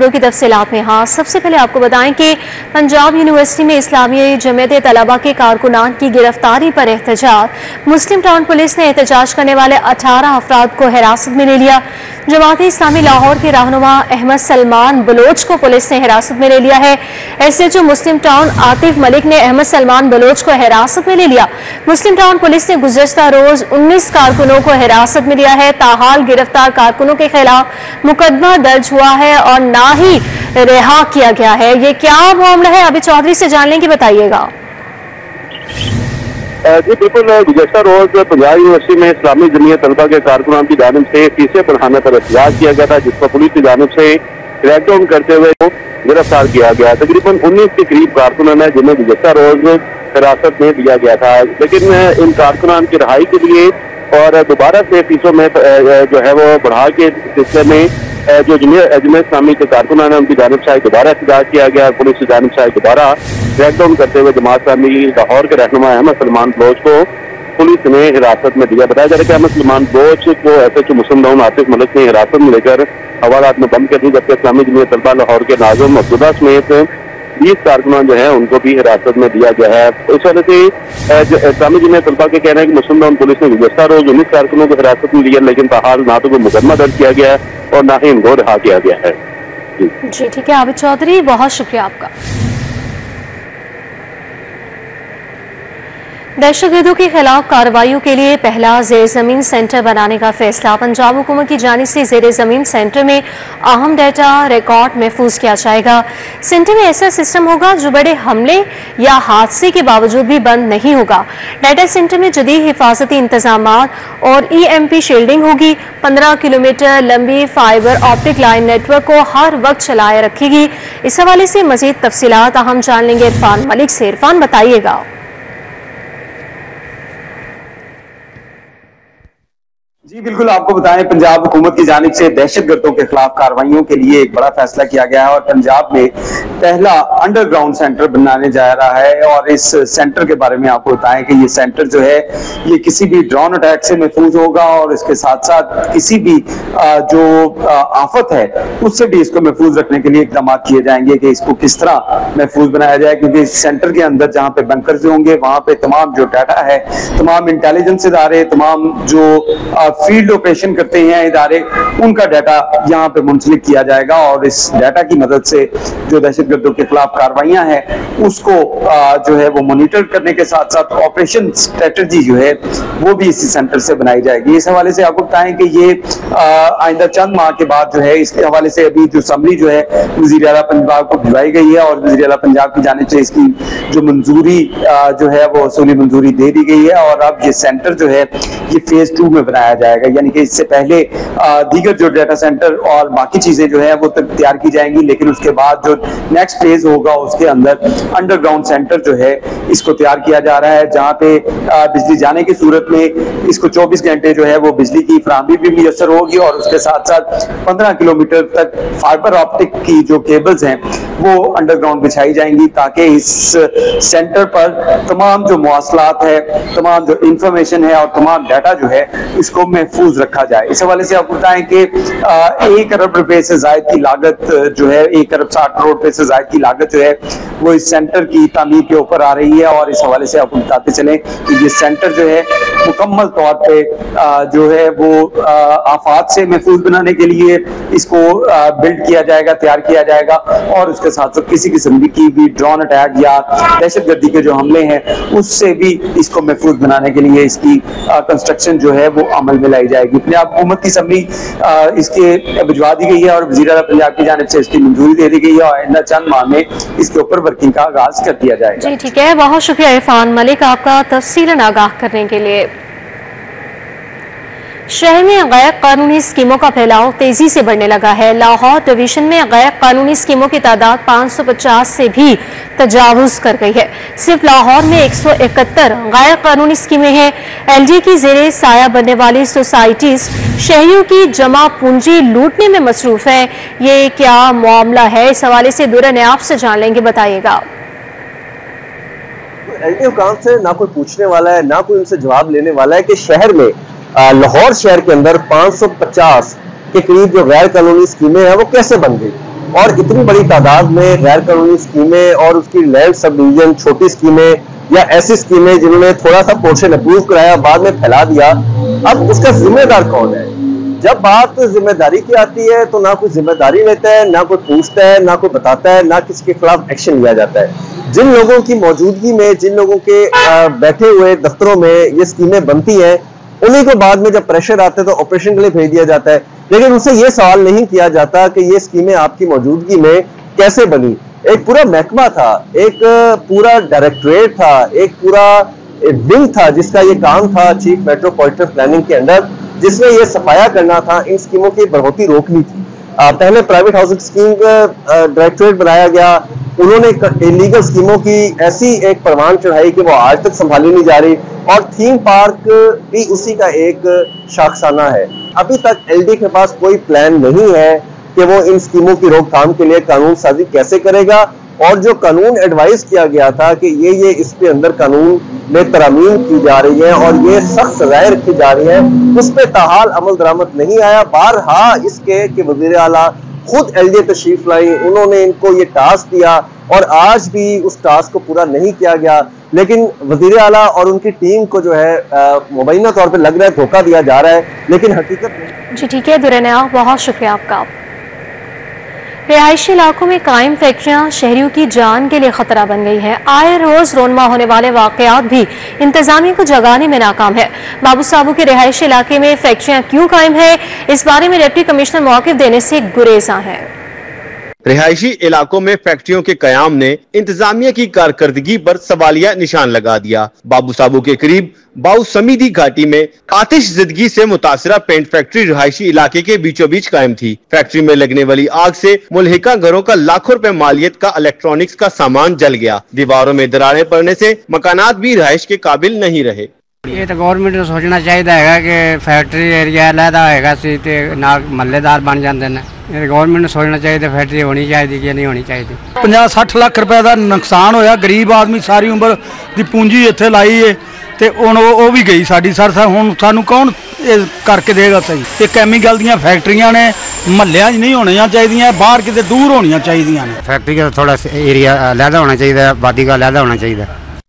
खबरों की तफसीलात में। हाँ, सबसे पहले आपको बताएं कि पंजाब यूनिवर्सिटी में इस्लामी जमीयत तलबा के कारकुनान की गिरफ्तारी पर एहतजाज। मुस्लिम टाउन पुलिस ने एहतजाज करने वाले 18 अफराद को हिरासत में ले लिया। जमात इस्लामी लाहौर के रहनुमा अहमद सलमान बलोच को पुलिस ने हिरासत में ले लिया है। SHO मुस्लिम टाउन आतिफ मलिक ने अहमद सलमान बलोच को हिरासत में ले लिया। मुस्लिम टाउन पुलिस ने गुज़श्ता रोज 19 कारकुनों को हिरासत में लिया है। ताहाल गिरफ्तार कारकुनों के खिलाफ मुकदमा दर्ज हुआ है और ना ही रिहा किया गया है। ये क्या मामला है, अभी चौधरी से जान लेंगे, बताइएगा। जी बिल्कुल, गुज़श्ता रोज पंजाब यूनिवर्सिटी में इस्लामी जमीयत तलबा के कारकुनान की जानिब से फीसें बढ़ाने पर एहतजाज किया गया था, जिस पर पुलिस की जानिब से क्रैकडाउन करते हुए गिरफ्तार किया गया। तकरीबन 19 के करीब कारकुनान है जिन्हें गुज़श्ता रोज हिरासत में दिया गया था, लेकिन इन कारकुनान की रिहाई के लिए और दोबारा से फीसों में जो है वो बढ़ा के सिलसिले में जो जमीयत इस्लामी के कारकुनान है उनकी जानिब से दोबारा एहतजाज किया गया। पुलिस की जानिब से दोबारा क्रैकडाउन करते हुए जमात इस्लामी लाहौर के रहनुमा अहमद सलमान बलोच को पुलिस ने हिरासत में दिया। बताया जा रहा है कि अहमद सलमान बलोच को SHO मुस्लिम टाउन आतिफ मलिक ने हिरासत में लेकर हवालात में बंद कर दी, जबकि इस्लामी जमीयत तलबा लाहौर के नाज़िम अब्दुल्ला समेत 20 कारकुनान जो है उनको भी हिरासत में दिया गया है। इस वजह से इस्लामी जमीयत तलबा के कहना है कि मुस्लिम टाउन पुलिस ने गुज़श्ता रोज 19 कारकुनों को हिरासत में लिया, लेकिन ताहाल ना तो कोई मुकदमा दर्ज किया गया है और ना ही इनको रिहा किया गया है। जी ठीक है आबिद चौधरी, बहुत शुक्रिया आपका। दहशतगर्दों के खिलाफ कार्रवाइयों के लिए पहला ज़ेर ज़मीन सेंटर बनाने का फैसला। पंजाब हुकूमत की जानिब से ज़ेर ज़मीन सेंटर में अहम डाटा रिकॉर्ड महफूज किया जाएगा। सेंटर में ऐसा सिस्टम होगा जो बड़े हमले या हादसे के बावजूद भी बंद नहीं होगा। डाटा सेंटर में जदीद हिफाजती इंतजाम और EMP शील्डिंग होगी। 15 किलोमीटर लंबी फाइबर ऑप्टिक लाइन नेटवर्क को हर वक्त चलाए रखेगी। इस हवाले से मजीद तफसीलात हम जान लेंगे इरफान मलिक से। इरफान, बताइएगा। जी बिल्कुल, आपको बताएं पंजाब हुकूमत की जानिब से दहशतगर्दों के खिलाफ कार्रवाइयों के लिए एक बड़ा फैसला किया गया है और पंजाब में पहला अंडरग्राउंड सेंटर बनाने जा रहा है। और इस सेंटर के बारे में आपको बताएं कि ये सेंटर जो है ये किसी भी ड्रोन अटैक से महफूज होगा और इसके साथ साथ किसी भी जो आफत है उससे भी इसको महफूज रखने के लिए इकदाम किए जाएंगे कि इसको किस तरह महफूज बनाया जाए, क्योंकि इस सेंटर के अंदर जहाँ पे बंकर्स होंगे वहाँ पे तमाम जो डाटा है, तमाम इंटेलिजेंस इदारे, तमाम जो फील्ड ऑपरेशन करते हैं इदारे, उनका डाटा यहाँ पे मुंसलिक किया जाएगा और इस डाटा की मदद से जो दहशतगर्दों के खिलाफ कार्रवाइयां हैं उसको जो है वो मॉनिटर करने के साथ साथ ऑपरेशन स्ट्रेटजी जो है वो भी इसी सेंटर से बनाई जाएगी। इस हवाले से आपको बताएं कि ये आइंदा चंद माह के बाद जो है इसके हवाले से अभी जो समरी जो है वज़ीर आला पंजाब को भिजवाई गई है और वज़ीर आला पंजाब की जानिब से इसकी जो मंजूरी जो है वो असूली मंजूरी दे दी गई है और अब ये सेंटर जो है ये फेज 2 में बनाया जाएगा। यानी कि इससे पहले दीगर जो डाटा सेंटर और बाकी चीजें जो है वो तैयार की जाएंगी, लेकिन उसके बाद जो नेक्स्ट फेज होगा उसके अंदर अंडरग्राउंड सेंटर जो है इसको तैयार किया जा रहा है, जहां पे बिजली जाने की सूरत में इसको 24 घंटे जो है वो बिजली की फराहमी भी मुयसर होगी और उसके साथ साथ 15 किलोमीटर तक फाइबर ऑप्टिक की जो केबल्स हैं वो अंडरग्राउंड बिछाई जाएंगी ताकि इस सेंटर पर तमाम जो मवासलात है, तमाम जो इंफॉर्मेशन है और तमाम डाटा जो है इसको महफूज रखा जाए। इस हवाले से आपको बताएं कि 1 अरब रुपए से जायद की लागत जो है 1 अरब 60 करोड़ रुपए से जायद की लागत जो है वो इस सेंटर की तामीर के ऊपर आ रही है और इस हवाले से आपको बताते चलें कि ये सेंटर जो है मुकम्मल तौर पे जो है वो आफात से महफूज बनाने के लिए इसको बिल्ड किया जाएगा, तैयार किया जाएगा और उसके साथ साथ किसी किस्म की भी ड्रोन अटैक या दहशतगर्दी के जो हमले हैं उससे भी इसको महफूज बनाने के लिए इसकी कंस्ट्रक्शन जो है वो अमल में लाई जाएगी। पंजाब हुकूमत की समरी इसके भिजवा दी गई है और वज़ीर आला पंजाब की जानिब से इसकी मंजूरी दे दी गई है और आइंदा चंद माह में इसके ऊपर वर्किंग का आगाज कर दिया जाएगा। जी ठीक है, बहुत शुक्रिया इरफान मलिक आपका तफसीलन आगाह करने के लिए। शहर में गैर कानूनी स्कीमों का फैलाव तेजी से बढ़ने लगा है। लाहौर डिवीजन में गैर कानूनी स्कीमों की तादाद 550 से भी तजावुज कर गई है। सिर्फ लाहौर में 171 गैर कानूनी स्कीमें हैं। LG की जेरे साया बनने वाली सोसाइटीज शहरियों की जमा पूंजी लूटने में मसरूफ है। ये क्या मामला है, इस हवाले से दुरा ने आपसे जान लेंगे, बताइएगा। LG हुकाम से ना कोई पूछने वाला है ना कोई उनसे जवाब लेने वाला है कि शहर में लाहौर शहर के अंदर 550 के करीब जो गैर कानूनी स्कीमें हैं वो कैसे बन गई। और इतनी बड़ी तादाद में गैर कानूनी स्कीमें और उसकी लैंड सब डिवीजन, छोटी स्कीमें या ऐसी स्कीमें जिन्होंने थोड़ा सा पोर्शन अप्रूव कराया बाद में फैला दिया, अब उसका जिम्मेदार कौन है? जब बात जिम्मेदारी की आती है तो ना कोई जिम्मेदारी लेता है, ना कोई पूछता है, ना कोई बताता है, ना किसी के खिलाफ एक्शन लिया जाता है। जिन लोगों की मौजूदगी में, जिन लोगों के बैठे हुए दफ्तरों में ये स्कीमें बनती हैं, उन्हीं को बाद में जब प्रेशर आता है तो ऑपरेशन के लिए भेज दिया जाता है, लेकिन उनसे ये सवाल नहीं किया जाता कि ये स्कीमें आपकी मौजूदगी में कैसे बनी। एक पूरा महकमा था, एक पूरा डायरेक्टरेट था, एक पूरा विंग था जिसका ये काम था चीफ मेट्रोपॉलिटन प्लानिंग के अंदर, जिसमें ये सफाया करना था, इन स्कीमों की बढ़ोतरी रोकनी थी। पहले प्राइवेट हाउसिंग स्कीम डायरेक्टरेट बनाया गया, उन्होंने इलीगल स्कीमों की ऐसी एक परवान चढ़ाई कि वो आज तक संभाली नहीं जा रही, और थीम पार्क भी उसी का एक शाखसाना है। अभी तक एलडी के पास कोई प्लान नहीं है कि वो इन स्कीमों की रोकथाम के लिए कानून साजी कैसे करेगा, और जो कानून एडवाइस किया गया था कि ये इसके अंदर कानून में तरमीम की जा रही है और ये सख्त सजाएं रखी जा रही है, उस पर ताहाल अमल दरामद नहीं आया। बारहा इसके कि वज़ीर आला खुद एलडी तशरीफ लाई, उन्होंने इनको ये टास्क दिया और आज भी उस टास्क को पूरा नहीं किया गया, लेकिन वज़ीर आला और उनकी टीम को जो है मुबैना तौर पर लग रहा है धोखा दिया जा रहा है, लेकिन हकीकत नहीं। जी ठीक है दुरैया, बहुत शुक्रिया आपका। रिहायशी इलाकों में कायम फैक्ट्रियां शहरियों की जान के लिए खतरा बन गई हैं। आए रोज रोनमा होने वाले वाकयात भी इंतजामिया को जगाने में नाकाम है। बाबू साबू के रिहायशी इलाके में फैक्ट्रियां क्यों कायम है, इस बारे में डिप्टी कमिश्नर मौक़िफ़ देने से गुरेज़ा है। रिहायशी इलाकों में फैक्ट्रियों के कयाम ने इंतजामिया की कारकर्दगी पर सवालिया निशान लगा दिया। बाबू साबू के करीब बाऊ समीदी घाटी में आतिश जिदगी से मुतासरा पेंट फैक्ट्री रिहायशी इलाके के बीचों बीच कायम थी। फैक्ट्री में लगने वाली आग से मुल्हिका घरों का लाखों रुपए मालियत का इलेक्ट्रॉनिक्स का सामान जल गया। दीवारों में दरारें पड़ने से मकानात भी रिहाइश के काबिल नहीं रहे। ये तो गवर्नमेंट को सोचना चाहिए कि फैक्ट्री एरिया अलहदा होगा सी ना महल्लेदार बन जाते हैं। गवर्नमेंट ने सोचना चाहिए फैक्ट्री होनी चाहिए कि नहीं होनी चाहिए। 50-60 लाख रुपए का नुकसान होया, गरीब आदमी सारी उम्र की पूंजी इत्थे लाई है ते हुण वो भी गई साडी। सर हुण सानू कौन करके देगा सही? ये कैमिकल दी फैक्ट्रियां ने महल्लियां नहीं होनियां चाहिए, बाहर किते दूर होनियां चाहिए ने। फैक्ट्री का थोड़ा एरिया अलहदा होना चाहिए, आबादी का अलहदा होना चाहिए।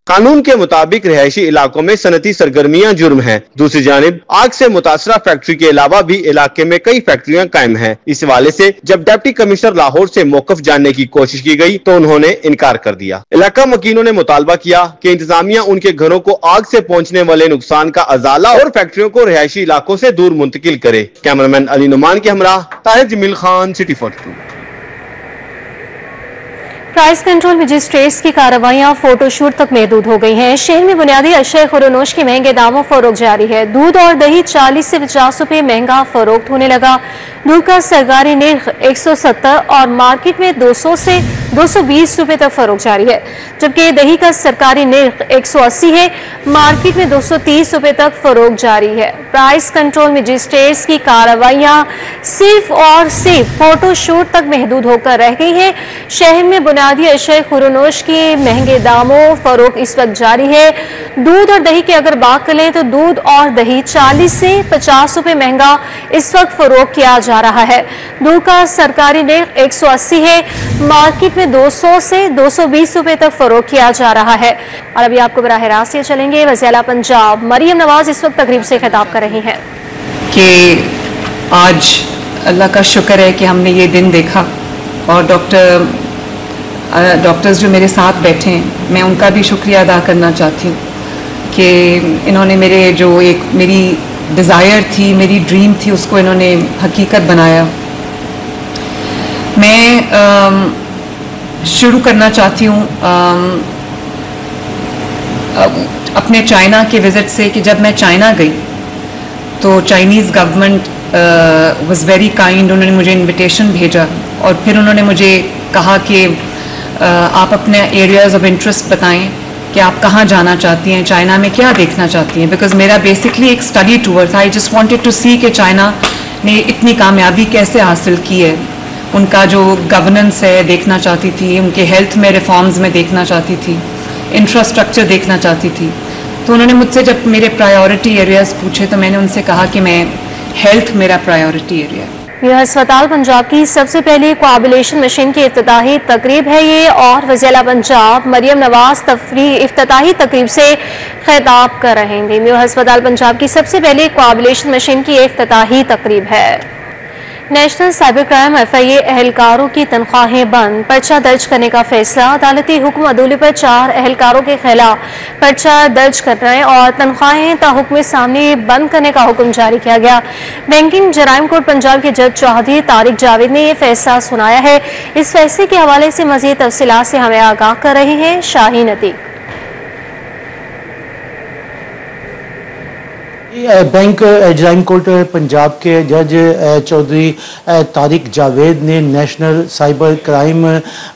कानून के मुताबिक रिहायशी इलाकों में सनती सरगर्मियां जुर्म हैं। दूसरी जानिब आग से मुतासरा फैक्ट्री के अलावा भी इलाके में कई फैक्ट्रियां कायम हैं। इस हवाले से जब डिप्टी कमिश्नर लाहौर से मौक़िफ़ जानने की कोशिश की गई तो उन्होंने इनकार कर दिया। इलाका मकीनों ने मुतालबा किया कि इंतजामिया उनके घरों को आग से पहुँचने वाले नुकसान का अजाला और फैक्ट्रियों को रिहायशी इलाकों से दूर मुंतकिल करे। कैमरामैन अली नुमान के हमरा Tahir Jameel Khan, city 42। Price control magistrates की कार्रवाइयां फोटोशूट तक महदूद हो गई हैं। शहर में बुनियादी अशय खुरनोश के महंगे दामों फरोख्त जारी है। दूध और दही 40 से 50 रुपए महंगा फरोख्त होने लगा। दूध का सरकारी निर्ख 170 और मार्केट में 200 से 220 रुपए तक फरोख्त जारी है, जबकि दही का सरकारी निर्ख 180 है, मार्केट में 230 रुपए तक फरोख्त जारी है। प्राइस कंट्रोल मजिस्ट्रेट्स की कार्रवाइयां सिर्फ और सिर्फ फोटोशूट तक महदूद होकर रह गई है। शहर में बुनियादी अशय खुरनोश के महंगे दामों फरोख्त इस वक्त जारी है। दूध और दही की अगर बात करें तो दूध और दही 40 से 50 रुपए महंगा इस वक्त फरोख्त किया जा रहा है। दूध का सरकारी रेट 180 है, मार्केट में 200 से 220 रुपए तक फरोख्त किया जा रहा है। और अभी आपको बराह रास्त ये चलेंगे, वज़ीर पंजाब मरियम नवाज इस वक्त तकरीब से खिताब कर रही हैं कि आज अल्लाह का शुक्र है कि हमने ये दिन देखा, और डॉक्टर्स जो मेरे साथ बैठे हैं मैं उनका भी शुक्रिया अदा करना चाहती हूँ कि इन्होंने मेरी डिज़ायर थी, मेरी ड्रीम थी, उसको इन्होंने हकीकत बनाया। मैं शुरू करना चाहती हूँ अपने चाइना के विज़िट से कि जब मैं चाइना गई तो Chinese government was very kind. उन्होंने मुझे इनविटेशन भेजा और फिर उन्होंने मुझे कहा कि आप अपने एरियाज़ ऑफ इंटरेस्ट बताएं कि आप कहाँ जाना चाहती हैं, चाइना में क्या देखना चाहती हैं। बिकॉज मेरा बेसिकली एक स्टडी टूर था। आई जस्ट वांटेड टू सी कि चाइना ने इतनी कामयाबी कैसे हासिल की है, उनका जो गवर्नेंस है देखना चाहती थी, उनके हेल्थ में रिफॉर्म्स में देखना चाहती थी, इंफ्रास्ट्रक्चर देखना चाहती थी। तो उन्होंने मुझसे जब मेरे प्रायोरिटी एरियाज़ पूछे तो मैंने उनसे कहा कि मैं हेल्थ मेरा प्रायोरिटी एरिया है। न्यू अस्पताल पंजाब की सबसे पहली कोआगुलेशन मशीन की इफ्तिताही तकरीब है ये, और वज़ीर पंजाब मरियम नवाज इफ्तिताही तकरीब से खिताब कर रहेंगे। न्यू अस्पताल पंजाब की सबसे पहली कोआगुलेशन मशीन की इफ्तिताही तकरीब है। नेशनल साइबर क्राइम FIA एहलकारों की तनख्वाहें बंद, पर्चा दर्ज करने का फैसला। अदालती हुक्म अदूले पर 4 एहलकारों के खिलाफ पर्चा दर्ज करने और तनख्वाहें ताहुक्म सामने बंद करने का हुक्म जारी किया गया। बैंकिंग जराइम कोर्ट पंजाब के जज चौधरी तारिक जावेद ने यह फैसला सुनाया है। इस फैसले के हवाले से मजीद तफसीलात से हमें आगाह कर रहे हैं शाहीन अतीक। बैंक जराइम कोर्ट पंजाब के जज चौधरी तारिक जावेद ने नेशनल साइबर क्राइम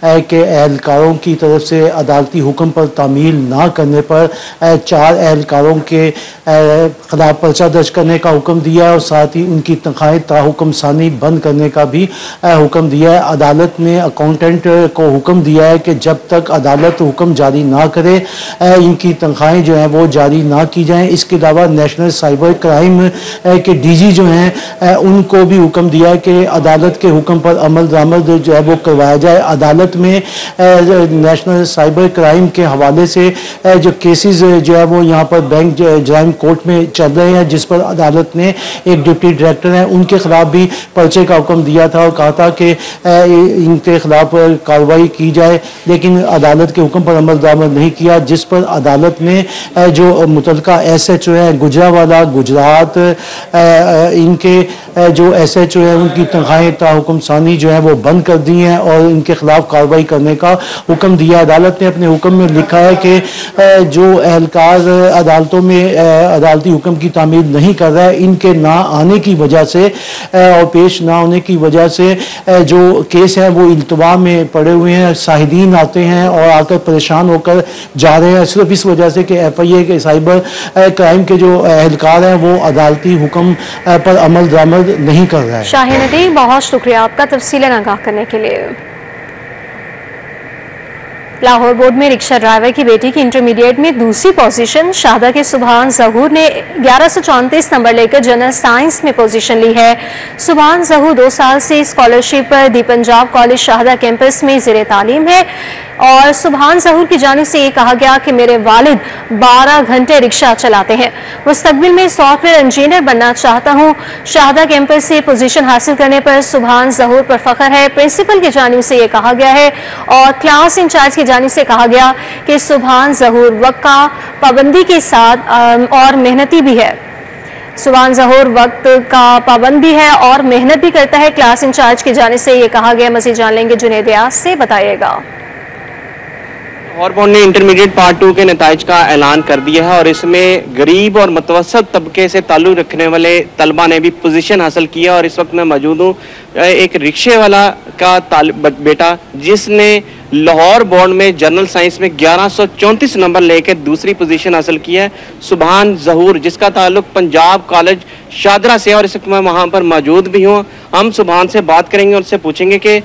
के एहलकारों की तरफ से अदालती हुक्म पर तामील ना करने पर 4 एहलकारों के खिलाफ पर्चा दर्ज करने का हुक्म दिया है और साथ ही उनकी तनख्वाहें ताहुक्म सानी बंद करने का भी हुक्म दिया है। अदालत ने अकाउंटेंट को हुक्म दिया है कि जब तक अदालत हुक्म जारी ना करे इनकी तनख्वाहें जो हैं वो जारी ना की जाएँ। इसके अलावा नेशनल साइबर क्राइम के DG जो हैं उनको भी हुक्म दिया है कि अदालत के हुक्म पर अमल दरामद जो है वो करवाया जाए। अदालत में नेशनल साइबर क्राइम के हवाले से जो केसेस जो है वो यहाँ पर बैंक जराइम कोर्ट में चल रहे हैं, जिस पर अदालत ने एक डिप्टी डायरेक्टर हैं उनके खिलाफ भी पर्चे का हुक्म दिया था और कहा था कि इनके खिलाफ कार्रवाई की जाए, लेकिन अदालत के हुक्म पर अमल दरामद नहीं किया, जिस पर अदालत ने जो मुतलका SHO है गुजरावाला गुजरात इनके जो SHO है उनकी तनख्वाहें ताहुक्म सानी जो है वो बंद कर दी हैं और इनके खिलाफ कार्रवाई करने का हुक्म दिया। अदालत ने अपने हुक्म में लिखा है कि जो एहलकार अदालतों में अदालती हुक्म की तामील नहीं कर रहा है, इनके ना आने की वजह से और पेश ना होने की वजह से जो केस है वो इल्तवा में पड़े हुए हैं। शाहिदीन आते हैं और आकर परेशान होकर जा रहे हैं सिर्फ इस वजह से कि FIA के साइबर क्राइम के जो एहलकार हैं वो अदालती हुक्म पर अमल दरामद नहीं कर रहा है। शाहीन अतीक, बहुत शुक्रिया आपका तफसीलन आगाह करने के लिए। लाहौर बोर्ड में रिक्शा ड्राइवर की बेटी की इंटरमीडिएट में दूसरी पोजीशन, शाहदा के सुभान जहूर ने 1134 नंबर लेकर जनरल साइंस में पोजीशन ली है। सुभान जहूर 2 साल से स्कॉलरशिप पर दी पंजाब कॉलेज शाहदा कैंपस में ज़ेरे तालीम है और सुभान जहूर की जानिब से ये कहा गया कि मेरे वालिद 12 घंटे रिक्शा चलाते हैं, मुस्तकबिल में सॉफ्टवेयर इंजीनियर बनना चाहता हूँ। शाहदा कैंपस से पोजीशन हासिल करने पर सुभान जहूर पर फख्र है, प्रिंसिपल की जानिब से ये कहा गया है और क्लास इंचार्ज की जानिब से कहा गया कि सुभान जहूर वक्त का पाबंदी के साथ और मेहनती भी है। सुभान जहूर वक्त का पाबंद भी है और मेहनत भी करता है, क्लास इंचार्ज की जानिब से ये कहा गया। मज़ीद जान लेंगे जुनैद रियाज से, बताइएगा। लाहौर बोर्ड ने इंटरमीडिएट पार्ट 2 के नताइज का ऐलान कर दिया है और इसमें गरीब और मुतवसत तबके से ताल्लुक़ रखने वाले तलबा ने भी पोजीशन हासिल किया और इस वक्त मैं मौजूद हूँ एक रिक्शे वाला का बेटा जिसने लाहौर बोर्ड में जनरल साइंस में 1134 नंबर लेकर दूसरी पोजीशन हासिल की है। सुभान जहूर जिसका ताल्लुक पंजाब कॉलेज शादरा से और इस वक्त मैं वहाँ पर मौजूद भी हूँ। हम सुभान से बात करेंगे और उससे पूछेंगे कि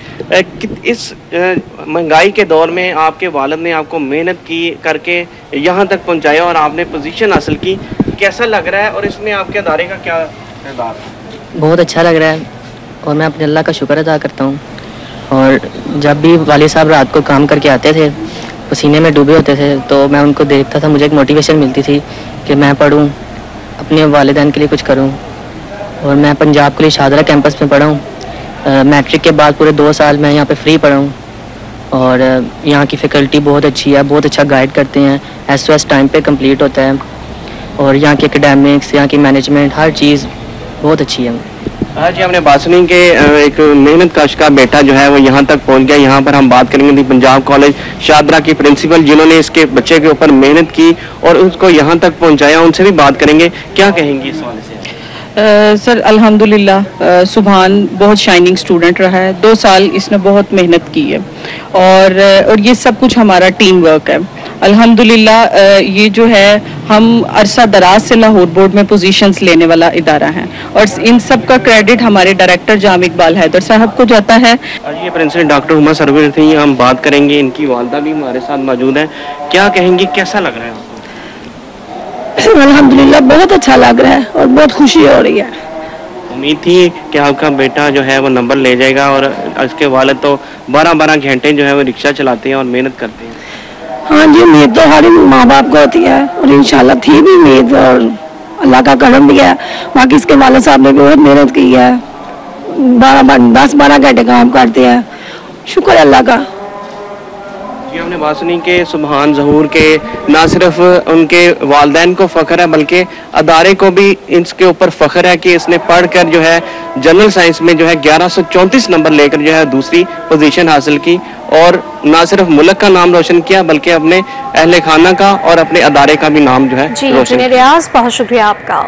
इस महंगाई के दौर में आपके वालिद ने आपको मेहनत की करके यहाँ तक पहुँचाया और आपने पोजीशन हासिल की, कैसा लग रहा है और इसमें आपके अदारे का क्या किरदार है? बहुत अच्छा लग रहा है और मैं अपने अल्लाह का शुक्र अदा करता हूँ। और जब भी वालिद साहब रात को काम करके आते थे, पसीने में डूबे होते थे, तो मैं उनको देखता था, मुझे एक मोटिवेशन मिलती थी कि मैं पढ़ूँ, अपने वालिदैन के लिए कुछ करूँ। और मैं पंजाब के लिए शाहदरा कैंपस में पढ़ा हूँ। मैट्रिक के बाद पूरे 2 साल मैं यहाँ पे फ्री पढ़ा हूँ और यहाँ की फैकल्टी बहुत अच्छी है, बहुत अच्छा गाइड करते हैं, SOS टाइम पे कंप्लीट होता है और यहाँ की एकेडमिक्स, यहाँ की मैनेजमेंट, हर चीज़ बहुत अच्छी है। हाँ जी, हमने बात सुनी कि एक मेहनत कश का बेटा जो है वो यहाँ तक पहुँच गया। यहाँ पर हम बात करेंगे पंजाब कॉलेज शादरा की प्रिंसिपल जिन्होंने इसके बच्चे के ऊपर मेहनत की और उसको यहाँ तक पहुँचाया, उनसे भी बात करेंगे। क्या कहेंगी इस वाले से? सर अल्हम्दुलिल्लाह सुभान बहुत शाइनिंग स्टूडेंट रहा है, 2 साल इसने बहुत मेहनत की है और ये सब कुछ हमारा टीम वर्क है। अल्हम्दुलिल्लाह ये जो है हम अरसा दराज से लाहौर बोर्ड में पोजीशंस लेने वाला इदारा है और इन सब का क्रेडिट हमारे डायरेक्टर जाम इकबाल हैदर साहब को जाता है। ये प्रिंसिपल डॉक्टर हुमा सरवर थी, हम बात करेंगे, इनकी वालदा भी हमारे साथ मौजूद है। क्या कहेंगी, कैसा लग रहा है? अल्हम्दुलिल्लाह बहुत अच्छा लग रहा है और बहुत खुशी हो रही है। उम्मीद थी कि आपका बेटा जो है वो नंबर ले जाएगा, और उसके वालिद तो 12-12 घंटे जो है वो रिक्शा चलाते हैं और मेहनत करते हैं। हाँ जी, उम्मीद तो हर माँ बाप को होती है और इंशाल्लाह थी भी उम्मीद, और अल्लाह का करम भी है। बाकी इसके वालिद साहब ने भी बहुत मेहनत की है, 10-12 घंटे काम करते हैं, शुक्र है अल्लाह का। जी, हमने बात सुनी कि सुभान ज़हूर के ना सिर्फ उनके वालिदैन को फ़ख्र है बल्कि अदारे को भी इसके ऊपर फ़ख्र है कि इसने पढ़कर जो है जनरल साइंस में जो है 1134 नंबर लेकर जो है दूसरी पोजीशन हासिल की, और ना सिर्फ मुल्क का नाम रोशन किया बल्कि अपने अहले खाना का और अपने अदारे का भी नाम जो है रोशन किया। रियाज, बहुत शुक्रिया आपका।